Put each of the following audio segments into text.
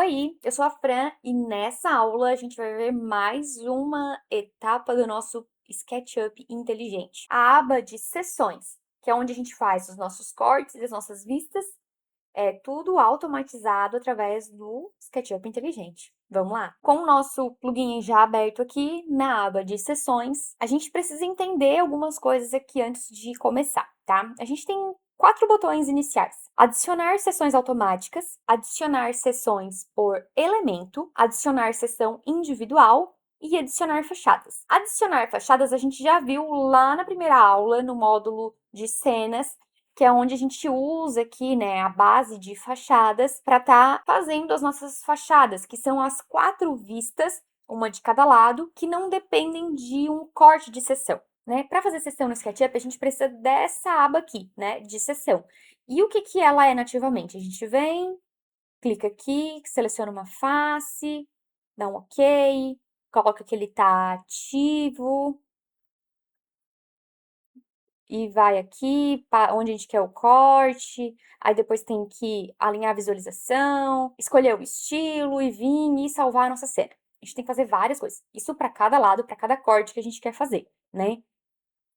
Oi, eu sou a Fran e nessa aula a gente vai ver mais uma etapa do nosso SketchUp inteligente. A aba de seções, que é onde a gente faz os nossos cortes e as nossas vistas, é tudo automatizado através do SketchUp inteligente. Vamos lá? Com o nosso plugin já aberto aqui na aba de seções, a gente precisa entender algumas coisas aqui antes de começar, tá? A gente tem 4 botões iniciais: adicionar seções automáticas, adicionar seções por elemento, adicionar seção individual e adicionar fachadas. Adicionar fachadas a gente já viu lá na primeira aula, no módulo de cenas, que é onde a gente usa aqui, né, a base de fachadas para estar fazendo as nossas fachadas, que são as 4 vistas, uma de cada lado, que não dependem de um corte de seção, né? Para fazer seção no SketchUp, a gente precisa dessa aba aqui, né, de seção. E o que que ela é nativamente? A gente vem, clica aqui, seleciona uma face, dá um OK, coloca que ele está ativo, e vai aqui onde a gente quer o corte, aí depois tem que alinhar a visualização, escolher o estilo e vir e salvar a nossa cena. A gente tem que fazer várias coisas. Isso para cada lado, para cada corte que a gente quer fazer, né?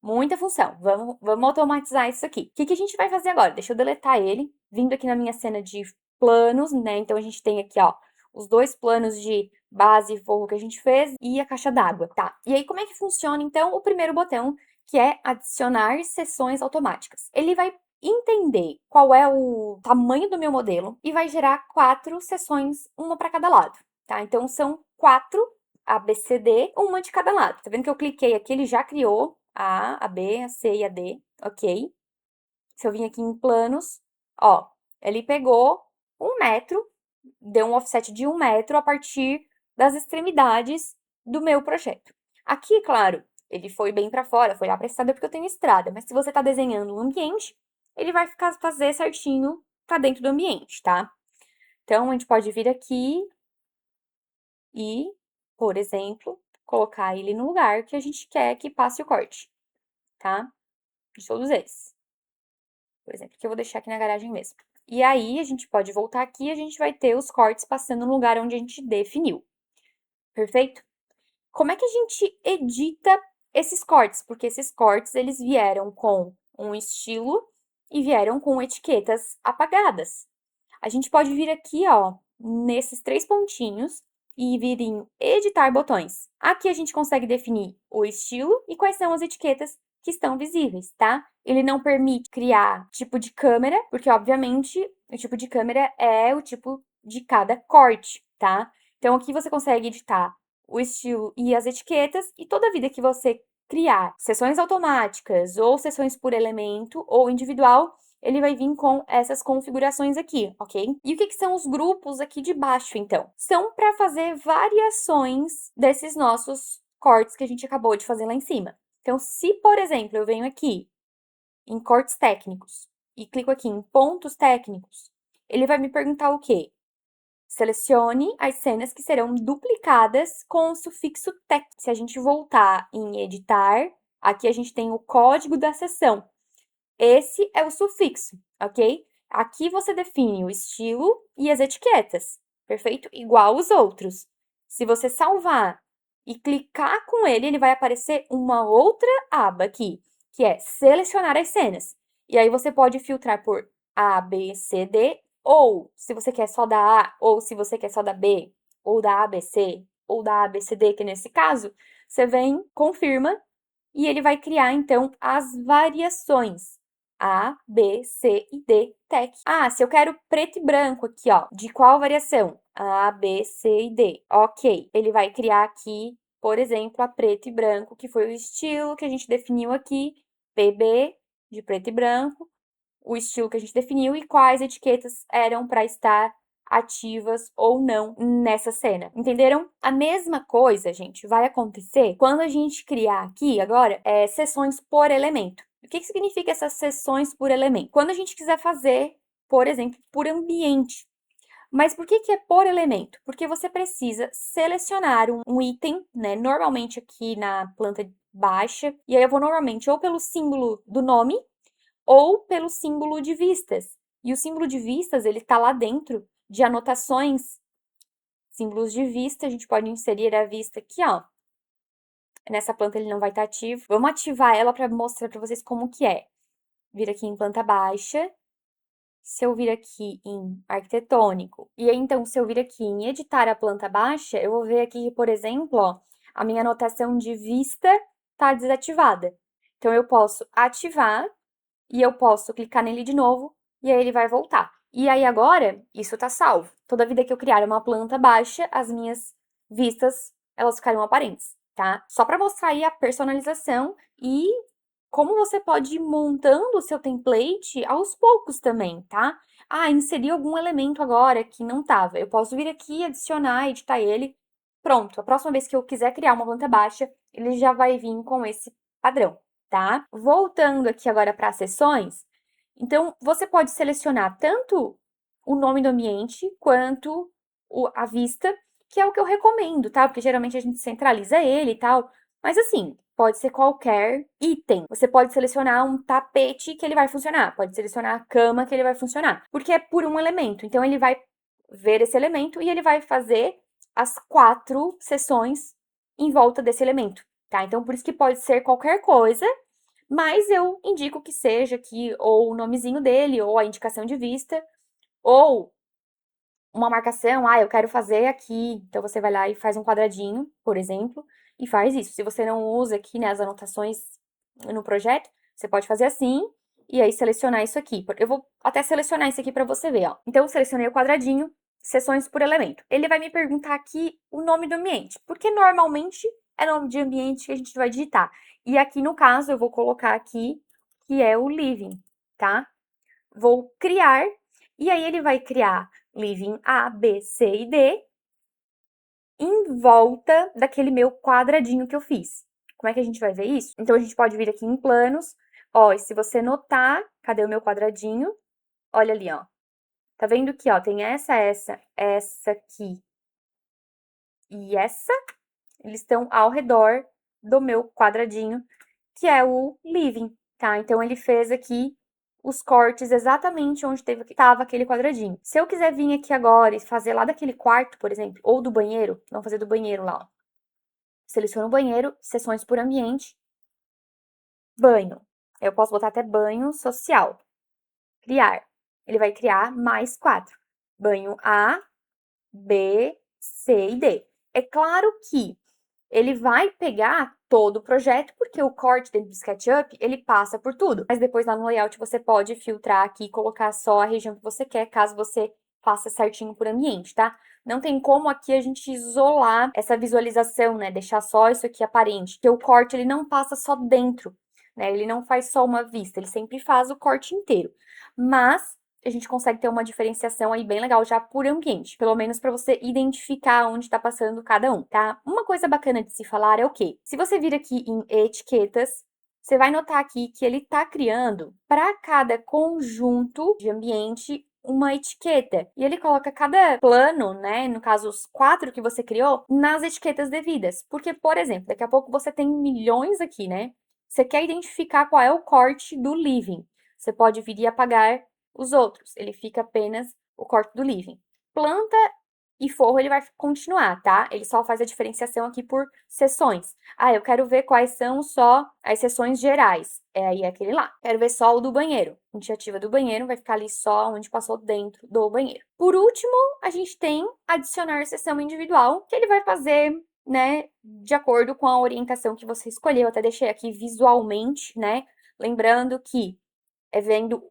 Muita função. Vamos automatizar isso aqui. O que a gente vai fazer agora? Deixa eu deletar ele, vindo aqui na minha cena de planos, né? Então a gente tem aqui, ó, os 2 planos de base e forro que a gente fez e a caixa d'água, tá? E aí como é que funciona então o primeiro botão, que é adicionar seções automáticas? Ele vai entender qual é o tamanho do meu modelo e vai gerar 4 seções, uma para cada lado, tá? Então são 4 A, B, C, D, uma de cada lado. Tá vendo que eu cliquei aqui, ele já criou a B, a C e a D, ok? Se eu vim aqui em planos, ó, ele pegou 1 metro, deu um offset de 1 metro a partir das extremidades do meu projeto. Aqui, claro, ele foi bem para fora, foi lá para a estrada porque eu tenho estrada, mas se você está desenhando um ambiente, ele vai fazer certinho para dentro do ambiente, tá? Então, a gente pode vir aqui e, por exemplo, colocar ele no lugar que a gente quer que passe o corte, tá? De todos eles. Por exemplo, que eu vou deixar aqui na garagem mesmo. E aí, a gente pode voltar aqui e a gente vai ter os cortes passando no lugar onde a gente definiu. Perfeito? Como é que a gente edita esses cortes? Porque esses cortes, eles vieram com um estilo e vieram com etiquetas apagadas. A gente pode vir aqui, ó, nesses 3 pontinhos e vir em editar botões. Aqui a gente consegue definir o estilo e quais são as etiquetas que estão visíveis, tá? Ele não permite criar tipo de câmera, porque obviamente o tipo de câmera é o tipo de cada corte, tá? Então aqui você consegue editar o estilo e as etiquetas, e toda vida que você criar seções automáticas ou seções por elemento ou individual, ele vai vir com essas configurações aqui, ok? E o que são os grupos aqui de baixo, então? São para fazer variações desses nossos cortes que a gente acabou de fazer lá em cima. Então, se, por exemplo, eu venho aqui em cortes técnicos e clico aqui em pontos técnicos, ele vai me perguntar o quê? Selecione as cenas que serão duplicadas com o sufixo tec. Se a gente voltar em editar, aqui a gente tem o código da seção. Esse é o sufixo, ok? Aqui você define o estilo e as etiquetas, perfeito? Igual os outros. Se você salvar e clicar com ele, ele vai aparecer uma outra aba aqui, que é selecionar as cenas. E aí você pode filtrar por A, B, C, D, ou se você quer só da A, ou se você quer só da B, ou da ABC, ou da ABCD, que nesse caso, você vem, confirma, e ele vai criar, então, as variações. A, B, C e D, tec. Ah, se eu quero preto e branco aqui, ó, de qual variação? A, B, C e D. Ok, ele vai criar aqui, por exemplo, a preto e branco, que foi o estilo que a gente definiu aqui, PB, de preto e branco, o estilo que a gente definiu e quais etiquetas eram para estar ativas ou não nessa cena. Entenderam? A mesma coisa, gente, vai acontecer quando a gente criar aqui agora seções por elemento. O que significa essas seções por elemento? Quando a gente quiser fazer, por exemplo, por ambiente. Mas por que é por elemento? Porque você precisa selecionar um item, né? Normalmente aqui na planta baixa, e aí eu vou normalmente ou pelo símbolo do nome, ou pelo símbolo de vistas. E o símbolo de vistas, ele está lá dentro de anotações símbolos de vista, a gente pode inserir a vista aqui, ó. Nessa planta ele não vai estar ativo. Vamos ativar ela para mostrar para vocês como que é. Vir aqui em planta baixa. Se eu vir aqui em arquitetônico, e aí, então, se eu vir aqui em editar a planta baixa, eu vou ver aqui, por exemplo, ó, a minha anotação de vista está desativada. Então, eu posso ativar e eu posso clicar nele de novo e aí ele vai voltar. E aí, agora, isso está salvo. Toda vida que eu criar uma planta baixa, as minhas vistas, elas ficarão aparentes, tá? Só para mostrar aí a personalização e como você pode ir montando o seu template aos poucos também, tá? Ah, inseri algum elemento agora que não tava. Eu posso vir aqui, adicionar, editar ele. Pronto, a próxima vez que eu quiser criar uma planta baixa, ele já vai vir com esse padrão, tá? Voltando aqui agora para as seções, então você pode selecionar tanto o nome do ambiente quanto a vista, que é o que eu recomendo, tá? Porque geralmente a gente centraliza ele e tal, mas assim, pode ser qualquer item. Você pode selecionar um tapete que ele vai funcionar, pode selecionar a cama que ele vai funcionar, porque é por um elemento. Então, ele vai ver esse elemento e ele vai fazer as 4 seções em volta desse elemento, tá? Então, por isso que pode ser qualquer coisa, mas eu indico que seja aqui ou o nomezinho dele, ou a indicação de vista, ou uma marcação, eu quero fazer aqui. Então, você vai lá e faz um quadradinho, por exemplo, e faz isso. Se você não usa aqui, né, as anotações no projeto, você pode fazer assim, e aí selecionar isso aqui. Eu vou até selecionar isso aqui para você ver, ó. Então, eu selecionei o quadradinho, seções por elemento. Ele vai me perguntar aqui o nome do ambiente, porque normalmente é nome de ambiente que a gente vai digitar. E aqui, no caso, eu vou colocar aqui, que é o living, tá? Vou criar, e aí ele vai criar living A, B, C e D em volta daquele meu quadradinho que eu fiz. Como é que a gente vai ver isso? Então, a gente pode vir aqui em planos, ó, e se você notar, cadê o meu quadradinho? Olha ali, ó. Tá vendo que, ó, tem essa aqui e essa? Eles estão ao redor do meu quadradinho, que é o living, tá? Então, ele fez aqui os cortes exatamente onde estava aquele quadradinho. Se eu quiser vir aqui agora e fazer lá daquele quarto, por exemplo, ou do banheiro, vamos fazer do banheiro lá, ó. Seleciono o banheiro, seções por ambiente, banho. Eu posso botar até banho social. Criar. Ele vai criar mais 4. Banho A, B, C e D. É claro que ele vai pegar todo o projeto, porque o corte dentro do SketchUp, ele passa por tudo. Mas depois lá no layout você pode filtrar aqui e colocar só a região que você quer, caso você faça certinho por ambiente, tá? Não tem como aqui a gente isolar essa visualização, né? Deixar só isso aqui aparente, porque o corte ele não passa só dentro, né? Ele não faz só uma vista, ele sempre faz o corte inteiro. Mas a gente consegue ter uma diferenciação aí bem legal já por ambiente, pelo menos para você identificar onde está passando cada um, tá? Uma coisa bacana de se falar é o quê? Se você vir aqui em etiquetas, você vai notar aqui que ele está criando para cada conjunto de ambiente uma etiqueta. E ele coloca cada plano, né, no caso os 4 que você criou, nas etiquetas devidas. Porque, por exemplo, daqui a pouco você tem milhões aqui, né? Você quer identificar qual é o corte do living. Você pode vir e apagar os outros. Ele fica apenas o corte do living. Planta e forro ele vai continuar, tá? Ele só faz a diferenciação aqui por seções. Eu quero ver quais são só as seções gerais. Aí aquele lá. Quero ver só o do banheiro. Iniciativa do banheiro vai ficar ali só onde passou dentro do banheiro. Por último, a gente tem adicionar seção individual, que ele vai fazer, né, de acordo com a orientação que você escolheu. Eu até deixei aqui visualmente, né? Lembrando que é vendo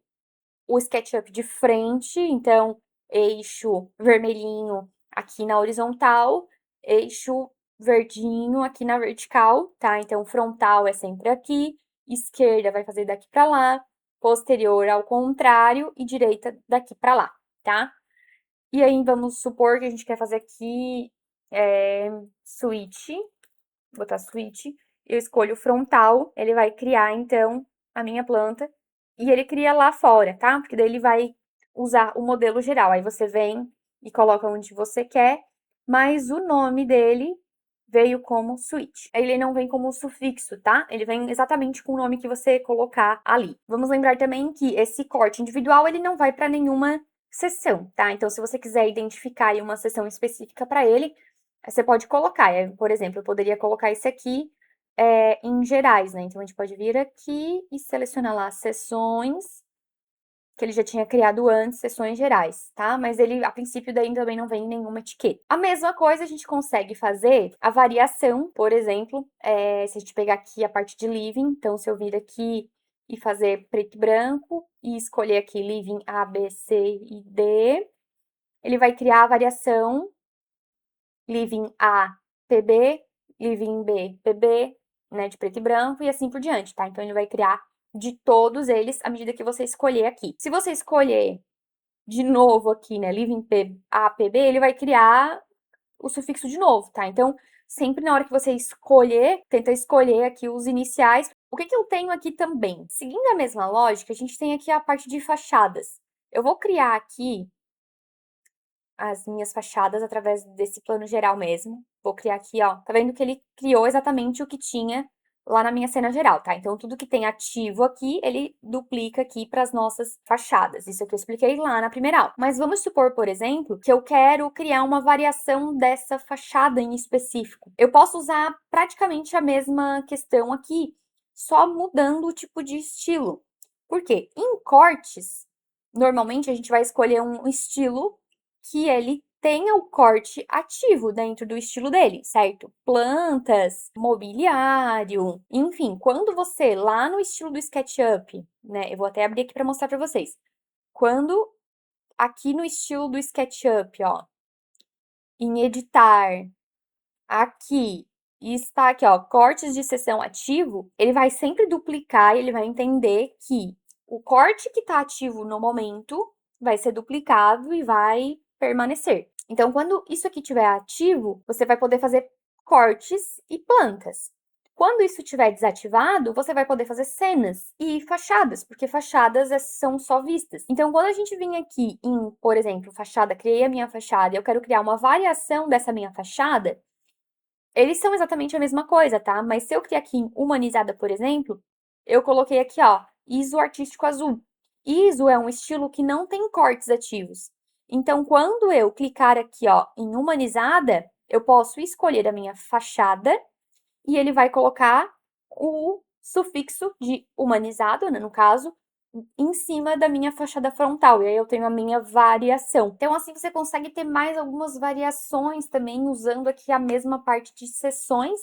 o SketchUp de frente, então eixo vermelhinho aqui na horizontal, eixo verdinho aqui na vertical, tá? Então frontal é sempre aqui, esquerda vai fazer daqui para lá, posterior ao contrário e direita daqui para lá, tá? E aí vamos supor que a gente quer fazer aqui switch, vou botar switch, eu escolho frontal, ele vai criar então a minha planta e ele cria lá fora, tá? Porque daí ele vai usar o modelo geral. Aí você vem e coloca onde você quer, mas o nome dele veio como switch. Ele não vem como sufixo, tá? Ele vem exatamente com o nome que você colocar ali. Vamos lembrar também que esse corte individual, ele não vai para nenhuma seção, tá? Então, se você quiser identificar aí uma seção específica para ele, você pode colocar. Por exemplo, eu poderia colocar esse aqui em gerais, né? Então, a gente pode vir aqui e selecionar lá seções, que ele já tinha criado antes, seções gerais, tá? Mas ele, a princípio, daí também não vem nenhuma etiqueta. A mesma coisa a gente consegue fazer a variação, por exemplo, se a gente pegar aqui a parte de living, então se eu vir aqui e fazer preto e branco e escolher aqui living A, B, C e D, ele vai criar a variação living A, PB, living B, PB, né, de preto e branco e assim por diante, tá? Então ele vai criar de todos eles à medida que você escolher aqui. Se você escolher de novo aqui, né, living P, A, PB, ele vai criar o sufixo de novo, tá? Então, sempre na hora que você escolher, tenta escolher aqui os iniciais. O que que eu tenho aqui também? Seguindo a mesma lógica, a gente tem aqui a parte de fachadas. Eu vou criar aqui as minhas fachadas através desse plano geral mesmo. Vou criar aqui, ó. Tá vendo que ele criou exatamente o que tinha lá na minha cena geral, tá? Então, tudo que tem ativo aqui, ele duplica aqui para as nossas fachadas. Isso aqui eu expliquei lá na primeira aula. Mas vamos supor, por exemplo, que eu quero criar uma variação dessa fachada em específico. Eu posso usar praticamente a mesma questão aqui, só mudando o tipo de estilo. Por quê? Em cortes, normalmente a gente vai escolher um estilo que ele tenha o corte ativo dentro do estilo dele, certo? Plantas, mobiliário, enfim, quando você lá no estilo do SketchUp, né? Eu vou até abrir aqui para mostrar para vocês. Quando aqui no estilo do SketchUp, ó, em editar, aqui e está aqui, ó, cortes de seção ativo, ele vai sempre duplicar e ele vai entender que o corte que está ativo no momento vai ser duplicado e vai permanecer. Então, quando isso aqui estiver ativo, você vai poder fazer cortes e plantas. Quando isso estiver desativado, você vai poder fazer cenas e fachadas, porque fachadas são só vistas. Então, quando a gente vir aqui em, por exemplo, fachada, criei a minha fachada e eu quero criar uma variação dessa minha fachada, eles são exatamente a mesma coisa, tá? Mas se eu criar aqui em humanizada, por exemplo, eu coloquei aqui, ó, ISO artístico azul. ISO é um estilo que não tem cortes ativos. Então, quando eu clicar aqui, ó, em humanizada, eu posso escolher a minha fachada e ele vai colocar o sufixo de humanizado, né, no caso, em cima da minha fachada frontal, e aí eu tenho a minha variação. Então, assim, você consegue ter mais algumas variações também, usando aqui a mesma parte de seções,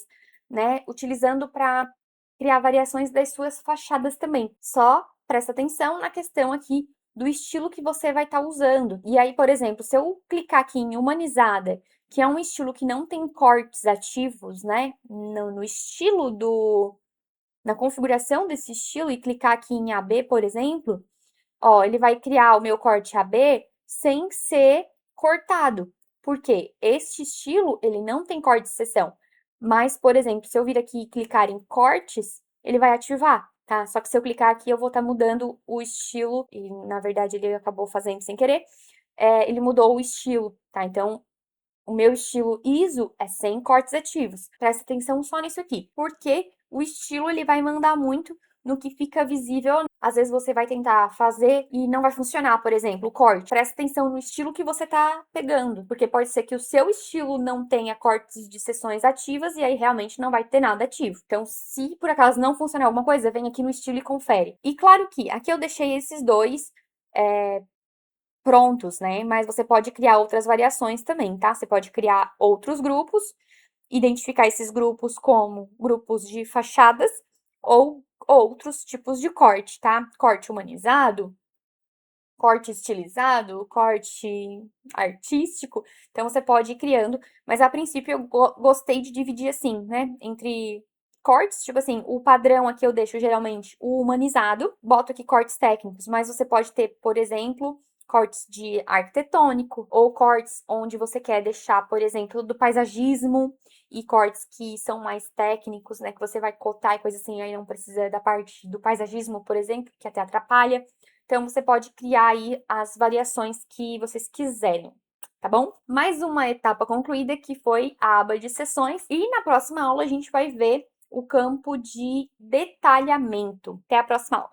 né, utilizando para criar variações das suas fachadas também. Só presta atenção na questão aqui do estilo que você vai estar usando. E aí, por exemplo, se eu clicar aqui em humanizada, que é um estilo que não tem cortes ativos, né, no estilo na configuração desse estilo e clicar aqui em AB, por exemplo, ó, ele vai criar o meu corte AB sem ser cortado. Porque este estilo, ele não tem corte de seção. Mas, por exemplo, se eu vir aqui e clicar em cortes, ele vai ativar, tá? Só que se eu clicar aqui, eu vou estar mudando o estilo, e na verdade ele acabou fazendo sem querer, ele mudou o estilo, tá? Então, o meu estilo ISO é sem cortes ativos. Presta atenção só nisso aqui, porque o estilo ele vai mandar muito no que fica visível. Às vezes você vai tentar fazer e não vai funcionar, por exemplo, o corte. Presta atenção no estilo que você tá pegando, porque pode ser que o seu estilo não tenha cortes de seções ativas e aí realmente não vai ter nada ativo. Então, se por acaso não funcionar alguma coisa, vem aqui no estilo e confere. E claro que aqui eu deixei esses dois prontos, né? Mas você pode criar outras variações também, tá? Você pode criar outros grupos, identificar esses grupos como grupos de fachadas ou outros tipos de corte, tá? Corte humanizado, corte estilizado, corte artístico. Então, você pode ir criando, mas a princípio eu gostei de dividir assim, né? Entre cortes, tipo assim, o padrão aqui eu deixo geralmente o humanizado, boto aqui cortes técnicos, mas você pode ter, por exemplo, cortes de arquitetônico, ou cortes onde você quer deixar, por exemplo, do paisagismo, e cortes que são mais técnicos, né, que você vai cotar e coisa assim, aí não precisa da parte do paisagismo, por exemplo, que até atrapalha. Então, você pode criar aí as variações que vocês quiserem, tá bom? Mais uma etapa concluída, que foi a aba de seções, e na próxima aula a gente vai ver o campo de detalhamento. Até a próxima aula!